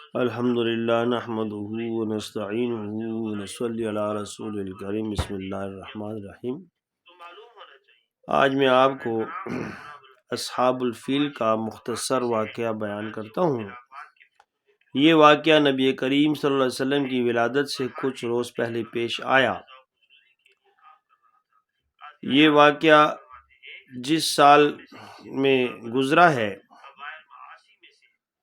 الحمد للہ نحمده ونستعینه ونصلی علی رسول الکریم بسم اللہ الرحمن الرحیم۔ آج میں آپ کو اصحاب الفیل کا مختصر واقعہ بیان کرتا ہوں۔ یہ واقعہ نبی کریم صلی اللہ علیہ وسلم کی ولادت سے کچھ روز پہلے پیش آیا۔ یہ واقعہ جس سال میں گزرا ہے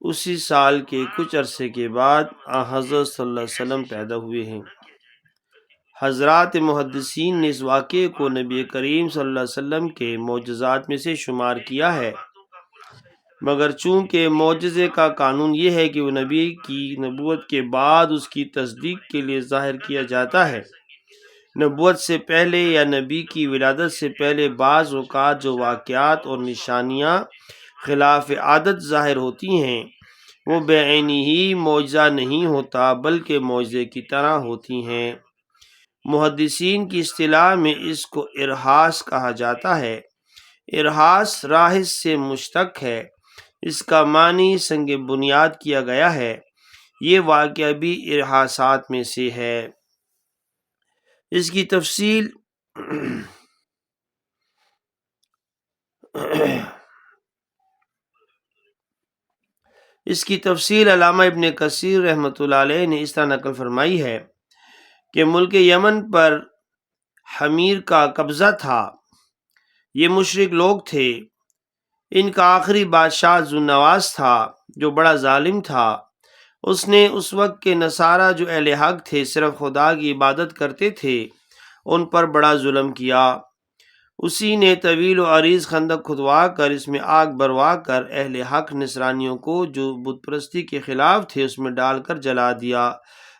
اسی سال کے کچھ عرصے کے بعد حضرت صلی اللہ علیہ وسلم پیدا ہوئے ہیں۔ حضرات محدثین نے اس واقعے کو نبی کریم صلی اللہ علیہ وسلم کے معجزات میں سے شمار کیا ہے، مگر چونکہ معجزے کا قانون یہ ہے کہ وہ نبی کی نبوت کے بعد اس کی تصدیق کے لیے ظاہر کیا جاتا ہے، نبوت سے پہلے یا نبی کی ولادت سے پہلے بعض اوقات جو واقعات اور نشانیاں خلاف عادت ظاہر ہوتی ہیں وہ بعینی ہی معجزہ نہیں ہوتا بلکہ معجزے کی طرح ہوتی ہیں۔ محدثین کی اصطلاح میں اس کو ارہاس کہا جاتا ہے۔ ارہاس راہس سے مشتق ہے، اس کا معنی سنگ بنیاد کیا گیا ہے۔ یہ واقعہ بھی ارہاسات میں سے ہے۔ اس کی تفصیل علامہ ابن کثیر رحمۃ اللہ علیہ نے اس طرح نقل فرمائی ہے کہ ملک یمن پر حمیر کا قبضہ تھا۔ یہ مشرک لوگ تھے۔ ان کا آخری بادشاہ ذوالنواس تھا جو بڑا ظالم تھا۔ اس نے اس وقت کے نصارہ جو اہل حق تھے، صرف خدا کی عبادت کرتے تھے، ان پر بڑا ظلم کیا۔ اسی نے طویل و عریض خندق کھدوا کر اس میں آگ بروا کر اہل حق نصرانیوں کو جو بت پرستی کے خلاف تھے اس میں ڈال کر جلا دیا،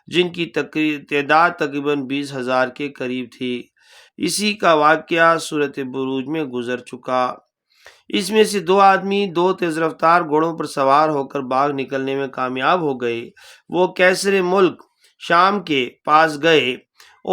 جن کی تعداد تقریباً 20,000 کے قریب تھی۔ اسی کا واقعہ سورۃ بروج میں گزر چکا۔ اس میں سے 2 آدمی 2 تیز رفتار گھوڑوں پر سوار ہو کر باغ نکلنے میں کامیاب ہو گئے۔ وہ کیسر ملک شام کے پاس گئے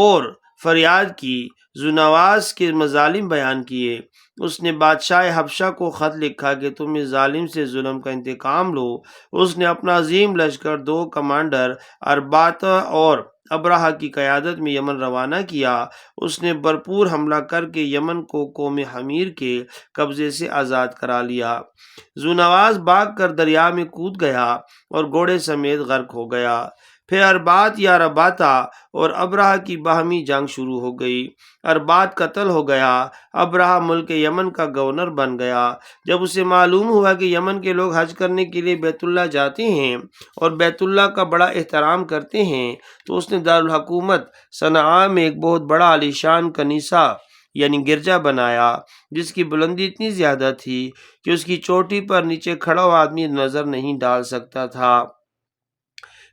اور فریاد کی، ذوالنواس کے مظالم بیان کیے۔ اس نے بادشاہ حبشہ کو خط لکھا کہ تم اس ظالم سے ظلم کا انتقام لو۔ اس نے اپنا عظیم لشکر 2 کمانڈر ارباطہ اور ابرہہ کی قیادت میں یمن روانہ کیا۔ اس نے بھرپور حملہ کر کے یمن کو قوم حمیر کے قبضے سے آزاد کرا لیا۔ ذوالنواس بھاگ کر دریا میں کود گیا اور گھوڑے سمیت غرق ہو گیا۔ پھر ارباط یا رباطہ اور ابرہہ کی باہمی جنگ شروع ہو گئی۔ ارباط قتل ہو گیا۔ ابرہہ ملک یمن کا گورنر بن گیا۔ جب اسے معلوم ہوا کہ یمن کے لوگ حج کرنے کے لیے بیت اللہ جاتے ہیں اور بیت اللہ کا بڑا احترام کرتے ہیں، تو اس نے دارالحکومت صنعاء میں ایک بہت بڑا عالیشان کنیسہ یعنی گرجا بنایا، جس کی بلندی اتنی زیادہ تھی کہ اس کی چوٹی پر نیچے کھڑا ہوا آدمی نظر نہیں ڈال سکتا تھا۔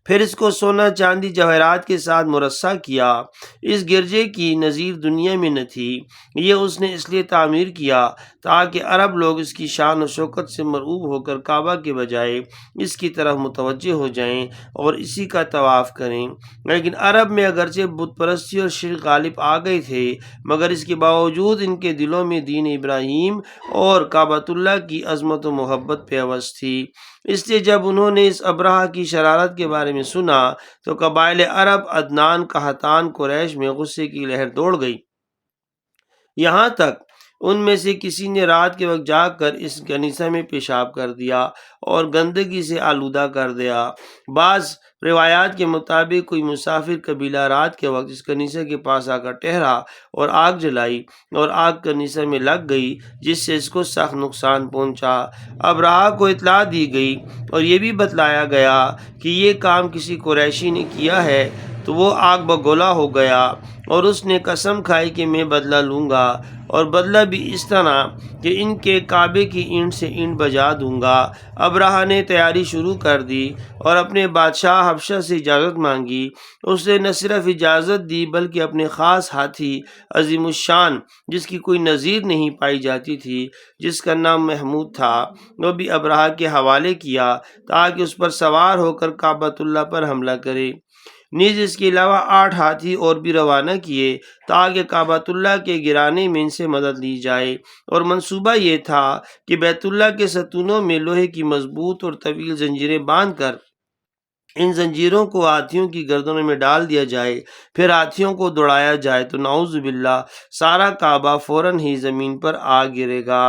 پھر اس کو سونا چاندی جواہرات کے ساتھ مرصع کیا۔ اس گرجے کی نظیر دنیا میں نہ تھی۔ یہ اس نے اس لیے تعمیر کیا تاکہ عرب لوگ اس کی شان و شوکت سے مرعوب ہو کر کعبہ کے بجائے اس کی طرف متوجہ ہو جائیں اور اسی کا طواف کریں۔ لیکن عرب میں اگرچہ بت پرستی اور شرک غالب آ گئے تھے، مگر اس کے باوجود ان کے دلوں میں دین ابراہیم اور کعبۃ اللہ کی عظمت و محبت پیوست تھی۔ اس لیے جب انہوں نے اس ابرہہ کی شرارت کے بارے میں سنا تو قبائل عرب، عدنان، قحطان، قریش میں غصے کی لہر دوڑ گئی۔ یہاں تک ان میں سے کسی نے رات کے وقت جا کر اس کنیسہ میں پیشاب کر دیا اور گندگی سے آلودہ کر دیا۔ بعض روایات کے مطابق کوئی مسافر قبیلہ رات کے وقت اس کنیسے کے پاس آ کر ٹھہرا اور آگ جلائی اور آگ کنیسے میں لگ گئی، جس سے اس کو سخت نقصان پہنچا۔ ابرہہ کو اطلاع دی گئی اور یہ بھی بتلایا گیا کہ یہ کام کسی قریشی نے کیا ہے، تو وہ آگ بگولا ہو گیا اور اس نے قسم کھائی کہ میں بدلہ لوں گا، اور بدلہ بھی اس طرح کہ ان کے کعبے کی اینٹ سے اینٹ بجا دوں گا۔ ابرہہ نے تیاری شروع کر دی اور اپنے بادشاہ حبشہ سے اجازت مانگی۔ اس نے نہ صرف اجازت دی بلکہ اپنے خاص ہاتھی عظیم الشان، جس کی کوئی نظیر نہیں پائی جاتی تھی، جس کا نام محمود تھا، وہ بھی ابرہہ کے حوالے کیا تاکہ اس پر سوار ہو کر کعبۃ اللہ پر حملہ کرے۔ نیز اس کے علاوہ 8 ہاتھی اور بھی روانہ کیے تاکہ کعبۃ اللہ کے گرانے میں ان سے مدد لی جائے، اور منصوبہ یہ تھا کہ بیت اللہ کے ستونوں میں لوہے کی مضبوط اور طویل زنجیریں باندھ کر ان زنجیروں کو ہاتھیوں کی گردنوں میں ڈال دیا جائے، پھر ہاتھیوں کو دوڑایا جائے تو نعوذ باللہ سارا کعبہ فوراً ہی زمین پر آ گرے گا۔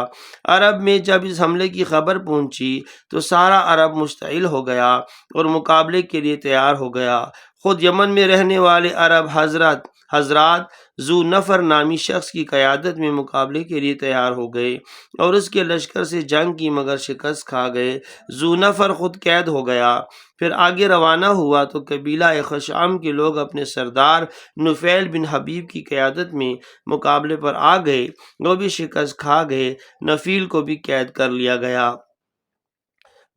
عرب میں جب اس حملے کی خبر پہنچی تو سارا عرب مشتعل ہو گیا اور مقابلے کے لیے تیار ہو گیا۔ خود یمن میں رہنے والے عرب حضرات ذو نفر نامی شخص کی قیادت میں مقابلے کے لیے تیار ہو گئے اور اس کے لشکر سے جنگ کی مگر شکست کھا گئے۔ ذو نفر خود قید ہو گیا۔ پھر آگے روانہ ہوا تو قبیلہ خشعم کے لوگ اپنے سردار نفیل بن حبیب کی قیادت میں مقابلے پر آ گئے، وہ بھی شکست کھا گئے، نفیل کو بھی قید کر لیا گیا۔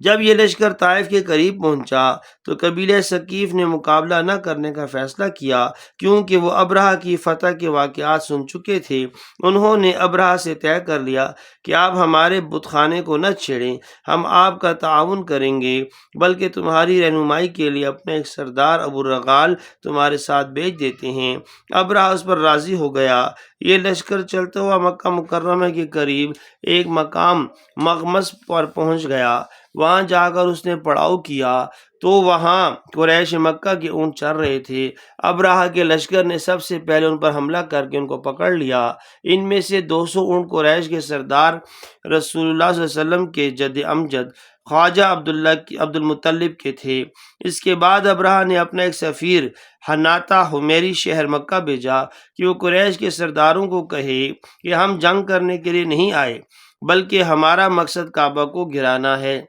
جب یہ لشکر طائف کے قریب پہنچا تو قبیلہ ثقیف نے مقابلہ نہ کرنے کا فیصلہ کیا، کیونکہ وہ ابرہہ کی فتح کے واقعات سن چکے تھے۔ انہوں نے ابرہہ سے طے کر لیا کہ آپ ہمارے بت خانے کو نہ چھیڑیں، ہم آپ کا تعاون کریں گے، بلکہ تمہاری رہنمائی کے لیے اپنا ایک سردار ابو رغال تمہارے ساتھ بھیج دیتے ہیں۔ ابرہہ اس پر راضی ہو گیا۔ یہ لشکر چلتا ہوا مکہ مکرمہ کے قریب ایک مقام مغمس پر پہنچ گیا۔ وہاں جا کر اس نے پڑاؤ کیا تو وہاں قریش مکہ کے اونٹ چر رہے تھے۔ ابرہہ کے لشکر نے سب سے پہلے ان پر حملہ کر کے ان کو پکڑ لیا۔ ان میں سے 200 اونٹ قریش کے سردار رسول اللہ صلی اللہ علیہ وسلم کے جد امجد خواجہ عبد المطلب کے تھے۔ اس کے بعد ابرہہ نے اپنا ایک سفیر حناطہ حمیری شہر مکہ بھیجا کہ وہ قریش کے سرداروں کو کہے کہ ہم جنگ کرنے کے لیے نہیں آئے، بلکہ ہمارا مقصد کعبہ کو گرانا ہے۔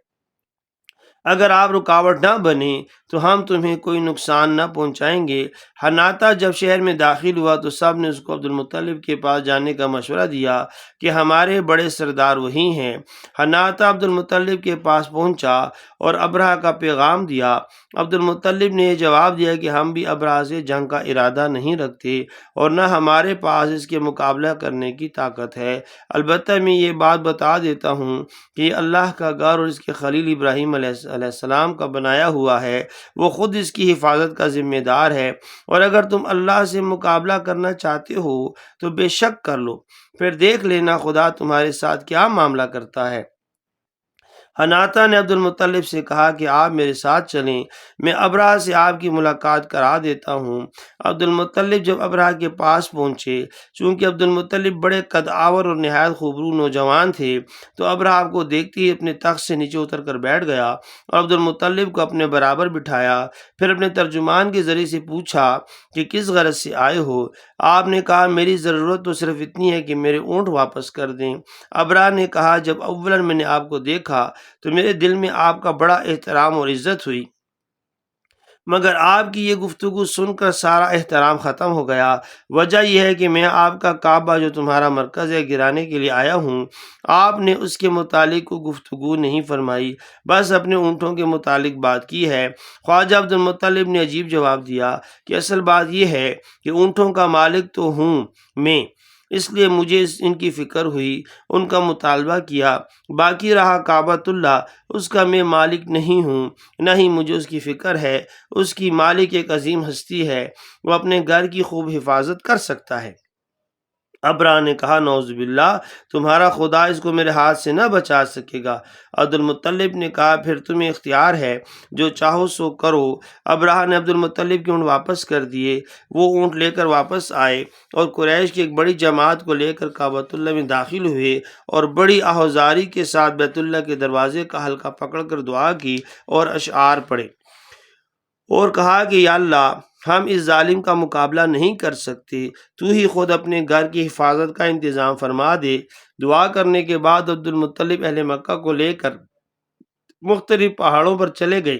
اگر آپ رکاوٹ نہ بنے تو ہم تمہیں کوئی نقصان نہ پہنچائیں گے۔ حناطہ جب شہر میں داخل ہوا تو سب نے اس کو عبد المطلب کے پاس جانے کا مشورہ دیا کہ ہمارے بڑے سردار وہی ہیں۔ حناطہ عبد المطلب کے پاس پہنچا اور ابرہہ کا پیغام دیا۔ عبد المطلب نے یہ جواب دیا کہ ہم بھی ابرہہ سے جنگ کا ارادہ نہیں رکھتے اور نہ ہمارے پاس اس کے مقابلہ کرنے کی طاقت ہے، البتہ میں یہ بات بتا دیتا ہوں کہ یہ اللہ کا گھر اور اس کے خلیل ابراہیم علیہ السلام کا بنایا ہوا ہے، وہ خود اس کی حفاظت کا ذمہ دار ہے، اور اگر تم اللہ سے مقابلہ کرنا چاہتے ہو تو بے شک کر لو، پھر دیکھ لینا خدا تمہارے ساتھ کیا معاملہ کرتا ہے۔ حناطہ نے عبد المطلب سے کہا کہ آپ میرے ساتھ چلیں، میں ابرہہ سے آپ کی ملاقات کرا دیتا ہوں۔ عبد المطلب جب ابرہہ کے پاس پہنچے، چونکہ عبد المطلب بڑے قد آور اور نہایت خوبرو نوجوان تھے، تو ابرہہ آپ کو دیکھتے ہی اپنے تخت سے نیچے اتر کر بیٹھ گیا اور عبد المطلب کو اپنے برابر بٹھایا۔ پھر اپنے ترجمان کے ذریعے سے پوچھا کہ کس غرض سے آئے ہو؟ آپ نے کہا میری ضرورت تو صرف اتنی ہے کہ میرے اونٹ واپس کر دیں۔ ابرہہ نے کہا جب اولاً میں نے آپ کو دیکھا تو میرے دل میں آپ کا بڑا احترام اور عزت ہوئی، مگر آپ کی یہ گفتگو سن کر سارا احترام ختم ہو گیا۔ وجہ یہ ہے کہ میں آپ کا کعبہ جو تمہارا مرکز ہے گرانے کے لیے آیا ہوں۔ آپ نے اس کے متعلق کوئی گفتگو نہیں فرمائی، بس اپنے اونٹوں کے متعلق بات کی ہے۔ خواجہ عبد المطلب نے عجیب جواب دیا کہ اصل بات یہ ہے کہ اونٹوں کا مالک تو ہوں میں، اس لیے مجھے ان کی فکر ہوئی، ان کا مطالبہ کیا، باقی رہا کعبۃ اللہ، اس کا میں مالک نہیں ہوں، نہ ہی مجھے اس کی فکر ہے۔ اس کی مالک ایک عظیم ہستی ہے، وہ اپنے گھر کی خوب حفاظت کر سکتا ہے۔ ابرہہ نے کہا نعوذ باللہ، تمہارا خدا اس کو میرے ہاتھ سے نہ بچا سکے گا۔ عبد المطلب نے کہا پھر تمہیں اختیار ہے، جو چاہو سو کرو۔ ابرہہ نے عبد المطلب کے اونٹ واپس کر دیے۔ وہ اونٹ لے کر واپس آئے اور قریش کی ایک بڑی جماعت کو لے کر کعبۃ اللہ میں داخل ہوئے اور بڑی آہوزاری کے ساتھ بیت اللہ کے دروازے کا حلقہ پکڑ کر دعا کی اور اشعار پڑھے اور کہا کہ یا اللہ، ہم اس ظالم کا مقابلہ نہیں کر سکتے، تو ہی خود اپنے گھر کی حفاظت کا انتظام فرما دے۔ دعا کرنے کے بعد عبد المطلب اہل مکہ کو لے کر مختلف پہاڑوں پر چلے گئے،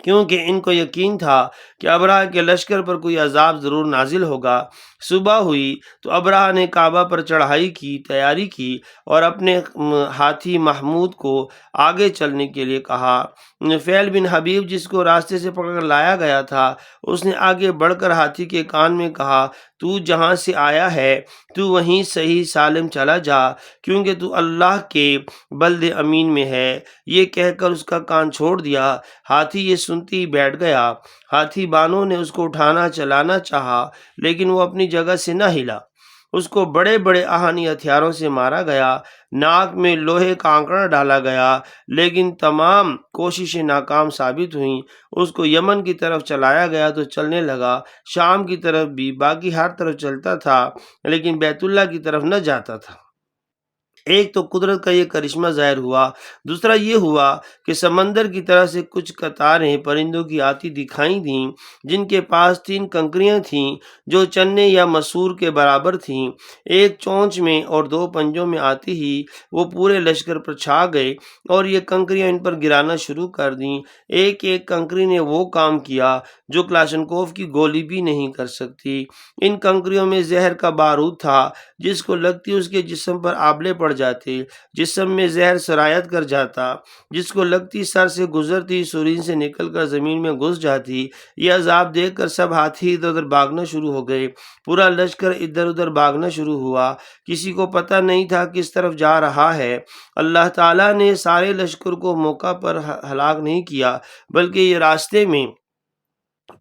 کیونکہ ان کو یقین تھا کہ ابرہہ کے لشکر پر کوئی عذاب ضرور نازل ہوگا۔ صبح ہوئی تو ابرہہ نے کعبہ پر چڑھائی کی تیاری کی اور اپنے ہاتھی محمود کو آگے چلنے کے لیے کہا۔ نفیل بن حبیب جس کو راستے سے پکڑ کر لایا گیا تھا، اس نے آگے بڑھ کر ہاتھی کے کان میں کہا تو جہاں سے آیا ہے تو وہیں صحیح سالم چلا جا، کیونکہ تو اللہ کے بلد امین میں ہے۔ یہ کہہ کر اس کا کان چھوڑ دیا۔ ہاتھی یہ سنتے ہی بیٹھ گیا۔ ہاتھی بانوں نے اس کو اٹھانا چلانا چاہا لیکن وہ اپنی جگہ سے نہ ہلا۔ اس کو بڑے بڑے آہنی ہتھیاروں سے مارا گیا، ناک میں لوہے کا آنکڑا ڈالا گیا، لیکن تمام کوششیں ناکام ثابت ہوئیں۔ اس کو یمن کی طرف چلایا گیا تو چلنے لگا، شام کی طرف بھی، باقی ہر طرف چلتا تھا، لیکن بیت اللہ کی طرف نہ جاتا تھا۔ ایک تو قدرت کا یہ کرشمہ ظاہر ہوا، دوسرا یہ ہوا کہ سمندر کی طرح سے کچھ قطاریں پرندوں کی آتی دکھائی دیں، جن کے پاس 3 کنکریاں تھیں جو چنے یا مسور کے برابر تھیں، ایک چونچ میں اور 2 پنجوں میں آتی ہی وہ پورے لشکر پر چھا گئے اور یہ کنکریاں ان پر گرانا شروع کر دیں۔ ایک ایک کنکری نے وہ کام کیا جو کلاشنکوف کی گولی بھی نہیں کر سکتی۔ ان کنکریوں میں زہر کا بارود تھا، جس کو لگتی اس کے جسم پر آبلے پڑ جاتے، جسم میں زہر سرایت کر جاتا، جس کو لگتی سر سے گزرتی سورین سے نکل کر زمین میں گھس جاتی۔ یہ عذاب دیکھ کر سب ہاتھی ادھر ادھر بھاگنا شروع ہو گئے، پورا لشکر ادھر ادھر بھاگنا شروع ہوا، کسی کو پتہ نہیں تھا کس طرف جا رہا ہے۔ اللہ تعالیٰ نے سارے لشکر کو موقع پر ہلاک نہیں کیا، بلکہ یہ راستے میں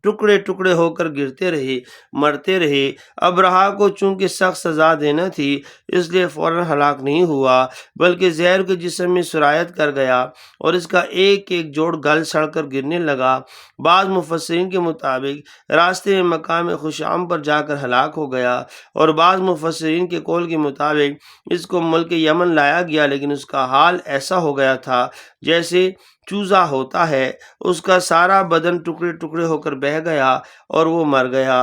ٹکڑے ٹکڑے ہو کر گرتے رہے، مرتے رہے۔ ابرہہ کو چونکہ سخت سزا دینا تھی، اس لیے فوراً ہلاک نہیں ہوا، بلکہ زہر کے جسم میں سرایت کر گیا اور اس کا ایک ایک جوڑ گل سڑ کر گرنے لگا۔ بعض مفسرین کے مطابق راستے میں مقام خوشام پر جا کر ہلاک ہو گیا، اور بعض مفسرین کے قول کے مطابق اس کو ملک یمن لایا گیا، لیکن اس کا حال ایسا ہو گیا تھا جیسے چوزا ہوتا ہے، اس کا سارا بدن ٹکڑے ٹکڑے ہو کر بہہ گیا اور وہ مر گیا۔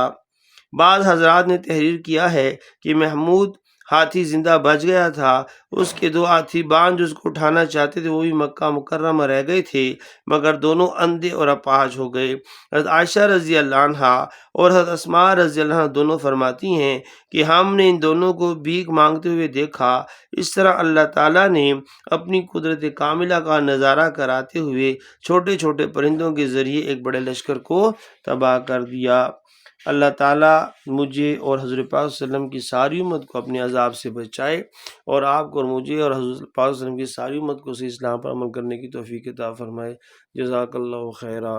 بعض حضرات نے تحریر کیا ہے کہ محمود ہاتھی زندہ بچ گیا تھا، اس کے 2 ہاتھی بان جو اس کو اٹھانا چاہتے تھے وہ بھی مکہ مکرمہ رہ گئے تھے، مگر دونوں اندھے اور اپاہج ہو گئے۔ حضرت عائشہ رضی اللہ عنہا اور حضرت اسماء رضی اللہ عنہ دونوں فرماتی ہیں کہ ہم نے ان دونوں کو بھیک مانگتے ہوئے دیکھا۔ اس طرح اللہ تعالیٰ نے اپنی قدرت کاملہ کا نظارہ کراتے ہوئے چھوٹے چھوٹے پرندوں کے ذریعے ایک بڑے لشکر کو تباہ کر دیا۔ اللہ تعالیٰ مجھے اور حضرت پاک صلی اللہ علیہ وسلم کی ساری امت کو اپنے عذاب سے بچائے، اور آپ کو اور مجھے اور حضرت پاک صلی اللہ علیہ وسلم کی ساری امت کو صحیح اسلام پر عمل کرنے کی توفیق عطا فرمائے۔ جزاک اللہ خیرہ۔